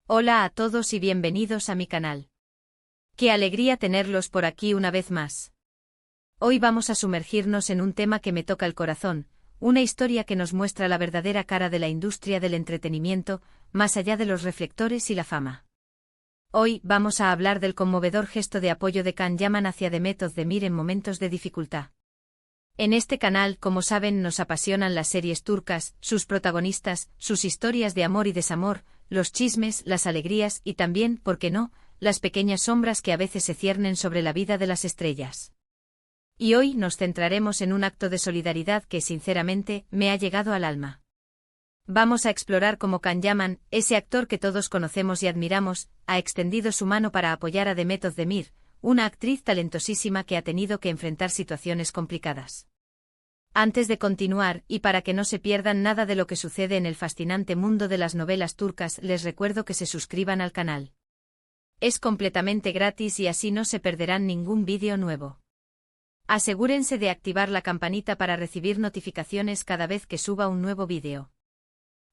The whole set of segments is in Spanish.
Hola a todos y bienvenidos a mi canal. Qué alegría tenerlos por aquí una vez más. Hoy vamos a sumergirnos en un tema que me toca el corazón, una historia que nos muestra la verdadera cara de la industria del entretenimiento, más allá de los reflectores y la fama. Hoy vamos a hablar del conmovedor gesto de apoyo de Can Yaman hacia Demet Özdemir en momentos de dificultad. En este canal, como saben, nos apasionan las series turcas, sus protagonistas, sus historias de amor y desamor, los chismes, las alegrías y también, ¿por qué no?, las pequeñas sombras que a veces se ciernen sobre la vida de las estrellas. Y hoy nos centraremos en un acto de solidaridad que, sinceramente, me ha llegado al alma. Vamos a explorar cómo Can Yaman, ese actor que todos conocemos y admiramos, ha extendido su mano para apoyar a Demet Özdemir, una actriz talentosísima que ha tenido que enfrentar situaciones complicadas. Antes de continuar, y para que no se pierdan nada de lo que sucede en el fascinante mundo de las novelas turcas, les recuerdo que se suscriban al canal. Es completamente gratis y así no se perderán ningún vídeo nuevo. Asegúrense de activar la campanita para recibir notificaciones cada vez que suba un nuevo vídeo.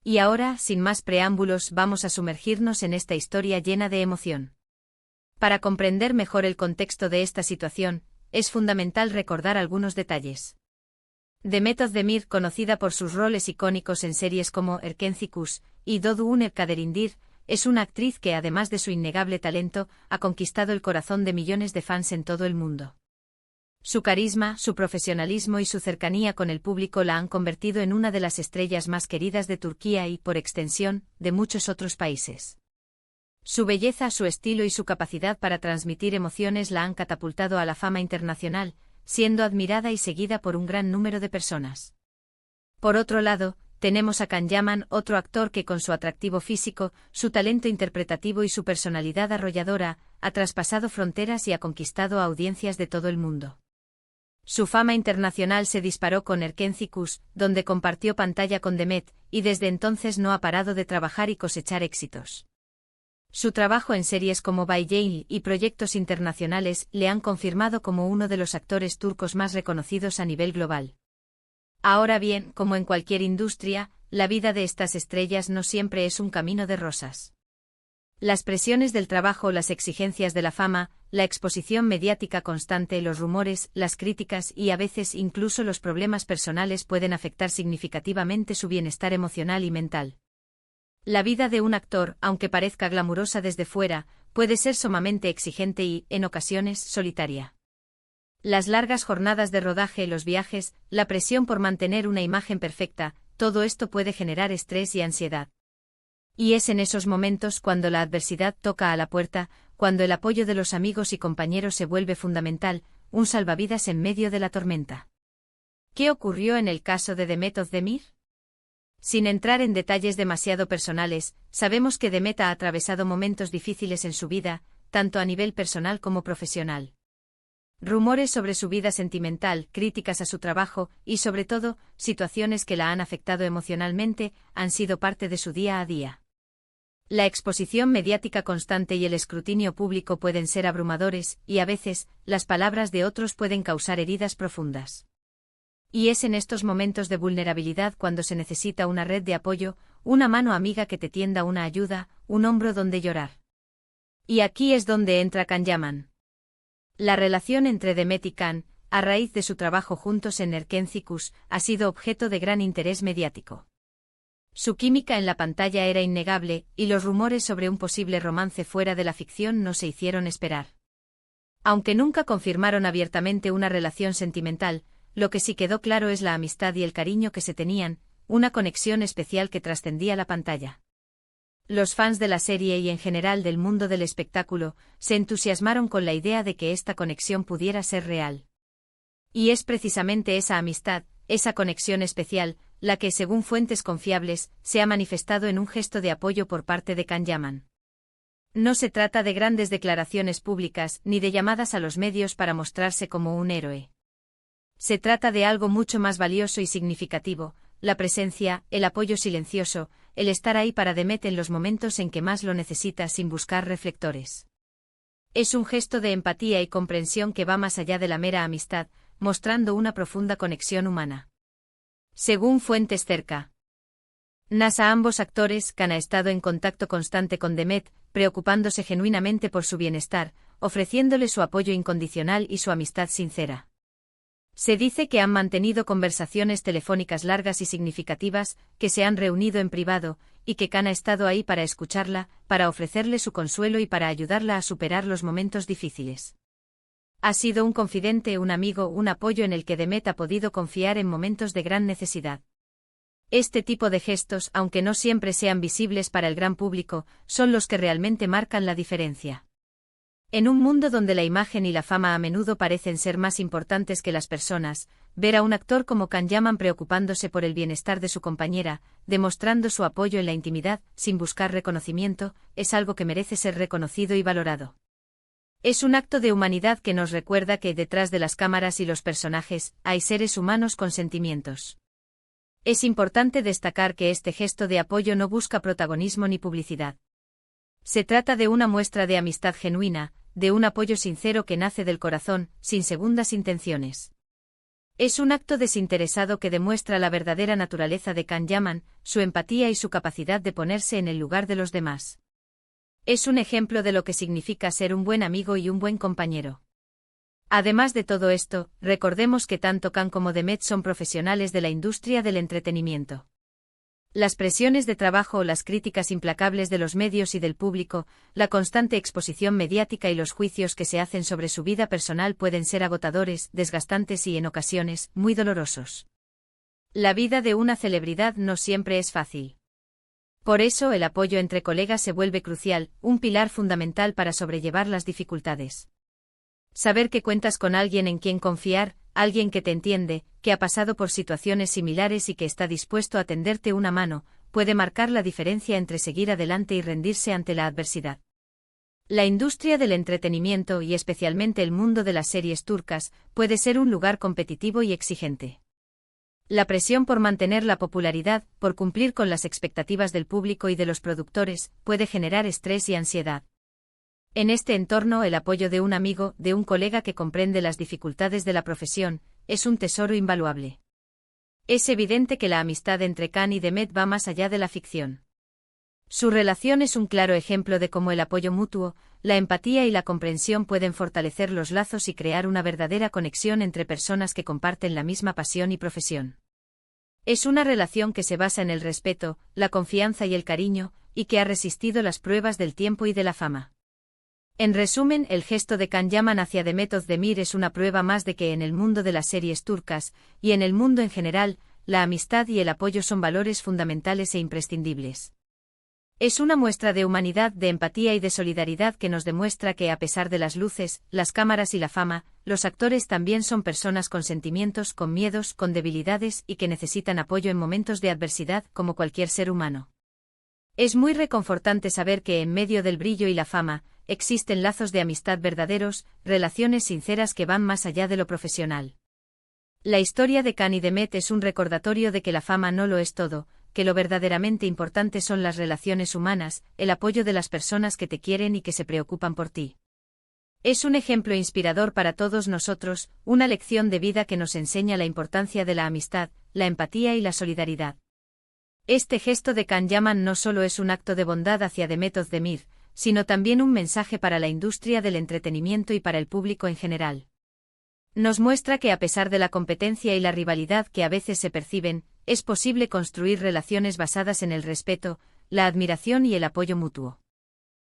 Y ahora, sin más preámbulos, vamos a sumergirnos en esta historia llena de emoción. Para comprender mejor el contexto de esta situación, es fundamental recordar algunos detalles. Demet Özdemir, conocida por sus roles icónicos en series como Erkenci y Doğduğun Kaderindir, es una actriz que, además de su innegable talento, ha conquistado el corazón de millones de fans en todo el mundo. Su carisma, su profesionalismo y su cercanía con el público la han convertido en una de las estrellas más queridas de Turquía y, por extensión, de muchos otros países. Su belleza, su estilo y su capacidad para transmitir emociones la han catapultado a la fama internacional, siendo admirada y seguida por un gran número de personas. Por otro lado, tenemos a Can Yaman, otro actor que con su atractivo físico, su talento interpretativo y su personalidad arrolladora, ha traspasado fronteras y ha conquistado a audiencias de todo el mundo. Su fama internacional se disparó con Erkenci, donde compartió pantalla con Demet, y desde entonces no ha parado de trabajar y cosechar éxitos. Su trabajo en series como Bay Jail y proyectos internacionales le han confirmado como uno de los actores turcos más reconocidos a nivel global. Ahora bien, como en cualquier industria, la vida de estas estrellas no siempre es un camino de rosas. Las presiones del trabajo, las exigencias de la fama, la exposición mediática constante, los rumores, las críticas y a veces incluso los problemas personales pueden afectar significativamente su bienestar emocional y mental. La vida de un actor, aunque parezca glamurosa desde fuera, puede ser sumamente exigente y, en ocasiones, solitaria. Las largas jornadas de rodaje, los viajes, la presión por mantener una imagen perfecta, todo esto puede generar estrés y ansiedad. Y es en esos momentos cuando la adversidad toca a la puerta, cuando el apoyo de los amigos y compañeros se vuelve fundamental, un salvavidas en medio de la tormenta. ¿Qué ocurrió en el caso de Demet Özdemir? Sin entrar en detalles demasiado personales, sabemos que Demet ha atravesado momentos difíciles en su vida, tanto a nivel personal como profesional. Rumores sobre su vida sentimental, críticas a su trabajo y, sobre todo, situaciones que la han afectado emocionalmente, han sido parte de su día a día. La exposición mediática constante y el escrutinio público pueden ser abrumadores, y a veces, las palabras de otros pueden causar heridas profundas. Y es en estos momentos de vulnerabilidad cuando se necesita una red de apoyo, una mano amiga que te tienda una ayuda, un hombro donde llorar. Y aquí es donde entra Can Yaman. La relación entre Demet y Can, a raíz de su trabajo juntos en Erkenci, ha sido objeto de gran interés mediático. Su química en la pantalla era innegable, y los rumores sobre un posible romance fuera de la ficción no se hicieron esperar. Aunque nunca confirmaron abiertamente una relación sentimental, lo que sí quedó claro es la amistad y el cariño que se tenían, una conexión especial que trascendía la pantalla. Los fans de la serie y en general del mundo del espectáculo se entusiasmaron con la idea de que esta conexión pudiera ser real. Y es precisamente esa amistad, esa conexión especial, la que, según fuentes confiables, se ha manifestado en un gesto de apoyo por parte de Can Yaman. No se trata de grandes declaraciones públicas ni de llamadas a los medios para mostrarse como un héroe. Se trata de algo mucho más valioso y significativo, la presencia, el apoyo silencioso, el estar ahí para Demet en los momentos en que más lo necesita sin buscar reflectores. Es un gesto de empatía y comprensión que va más allá de la mera amistad, mostrando una profunda conexión humana. Según fuentes cerca NASA. Ambos actores, Khan ha estado en contacto constante con Demet, preocupándose genuinamente por su bienestar, ofreciéndole su apoyo incondicional y su amistad sincera. Se dice que han mantenido conversaciones telefónicas largas y significativas, que se han reunido en privado, y que Khan ha estado ahí para escucharla, para ofrecerle su consuelo y para ayudarla a superar los momentos difíciles. Ha sido un confidente, un amigo, un apoyo en el que Demet ha podido confiar en momentos de gran necesidad. Este tipo de gestos, aunque no siempre sean visibles para el gran público, son los que realmente marcan la diferencia. En un mundo donde la imagen y la fama a menudo parecen ser más importantes que las personas, ver a un actor como Khan Yaman preocupándose por el bienestar de su compañera, demostrando su apoyo en la intimidad, sin buscar reconocimiento, es algo que merece ser reconocido y valorado. Es un acto de humanidad que nos recuerda que detrás de las cámaras y los personajes, hay seres humanos con sentimientos. Es importante destacar que este gesto de apoyo no busca protagonismo ni publicidad. Se trata de una muestra de amistad genuina, de un apoyo sincero que nace del corazón, sin segundas intenciones. Es un acto desinteresado que demuestra la verdadera naturaleza de Khan Yaman, su empatía y su capacidad de ponerse en el lugar de los demás. Es un ejemplo de lo que significa ser un buen amigo y un buen compañero. Además de todo esto, recordemos que tanto Khan como Demet son profesionales de la industria del entretenimiento. Las presiones de trabajo o las críticas implacables de los medios y del público, la constante exposición mediática y los juicios que se hacen sobre su vida personal pueden ser agotadores, desgastantes y, en ocasiones, muy dolorosos. La vida de una celebridad no siempre es fácil. Por eso el apoyo entre colegas se vuelve crucial, un pilar fundamental para sobrellevar las dificultades. Saber que cuentas con alguien en quien confiar, alguien que te entiende, que ha pasado por situaciones similares y que está dispuesto a tenderte una mano, puede marcar la diferencia entre seguir adelante y rendirse ante la adversidad. La industria del entretenimiento y especialmente el mundo de las series turcas puede ser un lugar competitivo y exigente. La presión por mantener la popularidad, por cumplir con las expectativas del público y de los productores, puede generar estrés y ansiedad. En este entorno, el apoyo de un amigo, de un colega que comprende las dificultades de la profesión, es un tesoro invaluable. Es evidente que la amistad entre Khan y Demet va más allá de la ficción. Su relación es un claro ejemplo de cómo el apoyo mutuo, la empatía y la comprensión pueden fortalecer los lazos y crear una verdadera conexión entre personas que comparten la misma pasión y profesión. Es una relación que se basa en el respeto, la confianza y el cariño, y que ha resistido las pruebas del tiempo y de la fama. En resumen, el gesto de Khan Yaman hacia Demet Özdemir es una prueba más de que en el mundo de las series turcas, y en el mundo en general, la amistad y el apoyo son valores fundamentales e imprescindibles. Es una muestra de humanidad, de empatía y de solidaridad que nos demuestra que a pesar de las luces, las cámaras y la fama, los actores también son personas con sentimientos, con miedos, con debilidades y que necesitan apoyo en momentos de adversidad como cualquier ser humano. Es muy reconfortante saber que en medio del brillo y la fama, existen lazos de amistad verdaderos, relaciones sinceras que van más allá de lo profesional. La historia de Khan y Demet es un recordatorio de que la fama no lo es todo, que lo verdaderamente importante son las relaciones humanas, el apoyo de las personas que te quieren y que se preocupan por ti. Es un ejemplo inspirador para todos nosotros, una lección de vida que nos enseña la importancia de la amistad, la empatía y la solidaridad. Este gesto de Khan Yaman no solo es un acto de bondad hacia Demet Özdemir, sino también un mensaje para la industria del entretenimiento y para el público en general. Nos muestra que a pesar de la competencia y la rivalidad que a veces se perciben, es posible construir relaciones basadas en el respeto, la admiración y el apoyo mutuo.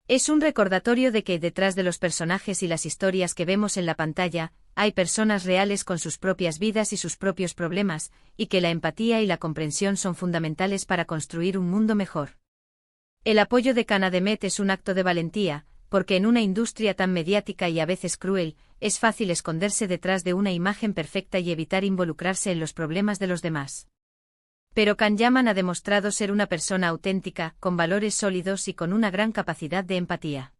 Es un recordatorio de que detrás de los personajes y las historias que vemos en la pantalla, hay personas reales con sus propias vidas y sus propios problemas, y que la empatía y la comprensión son fundamentales para construir un mundo mejor. El apoyo de Khan a Demet es un acto de valentía, porque en una industria tan mediática y a veces cruel, es fácil esconderse detrás de una imagen perfecta y evitar involucrarse en los problemas de los demás. Pero Khan Yaman ha demostrado ser una persona auténtica, con valores sólidos y con una gran capacidad de empatía.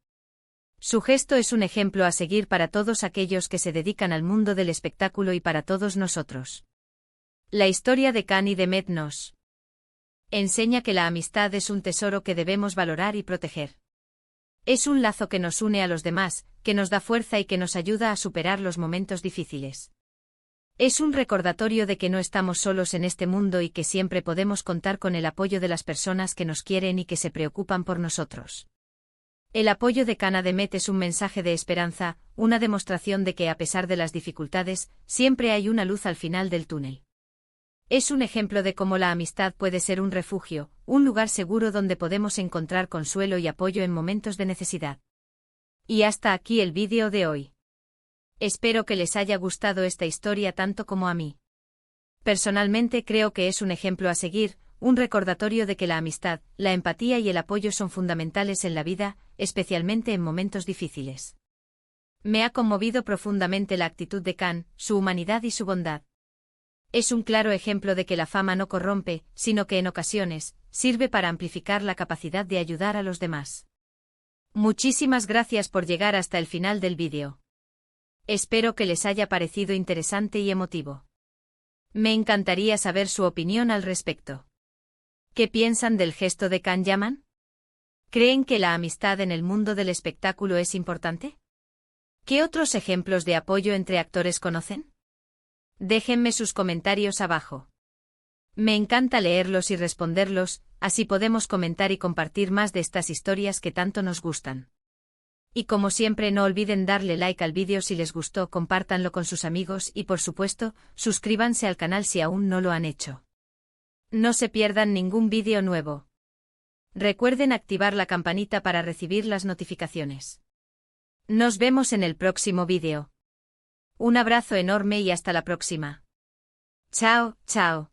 Su gesto es un ejemplo a seguir para todos aquellos que se dedican al mundo del espectáculo y para todos nosotros. La historia de Khan y Demet nos enseña que la amistad es un tesoro que debemos valorar y proteger. Es un lazo que nos une a los demás, que nos da fuerza y que nos ayuda a superar los momentos difíciles. Es un recordatorio de que no estamos solos en este mundo y que siempre podemos contar con el apoyo de las personas que nos quieren y que se preocupan por nosotros. El apoyo de Can Ademet es un mensaje de esperanza, una demostración de que a pesar de las dificultades, siempre hay una luz al final del túnel. Es un ejemplo de cómo la amistad puede ser un refugio, un lugar seguro donde podemos encontrar consuelo y apoyo en momentos de necesidad. Y hasta aquí el vídeo de hoy. Espero que les haya gustado esta historia tanto como a mí. Personalmente creo que es un ejemplo a seguir, un recordatorio de que la amistad, la empatía y el apoyo son fundamentales en la vida, especialmente en momentos difíciles. Me ha conmovido profundamente la actitud de Can, su humanidad y su bondad. Es un claro ejemplo de que la fama no corrompe, sino que en ocasiones, sirve para amplificar la capacidad de ayudar a los demás. Muchísimas gracias por llegar hasta el final del vídeo. Espero que les haya parecido interesante y emotivo. Me encantaría saber su opinión al respecto. ¿Qué piensan del gesto de Can Yaman? ¿Creen que la amistad en el mundo del espectáculo es importante? ¿Qué otros ejemplos de apoyo entre actores conocen? Déjenme sus comentarios abajo. Me encanta leerlos y responderlos, así podemos comentar y compartir más de estas historias que tanto nos gustan. Y como siempre no olviden darle like al vídeo si les gustó, compártanlo con sus amigos y por supuesto, suscríbanse al canal si aún no lo han hecho. No se pierdan ningún vídeo nuevo. Recuerden activar la campanita para recibir las notificaciones. Nos vemos en el próximo vídeo. Un abrazo enorme y hasta la próxima. Chao, chao.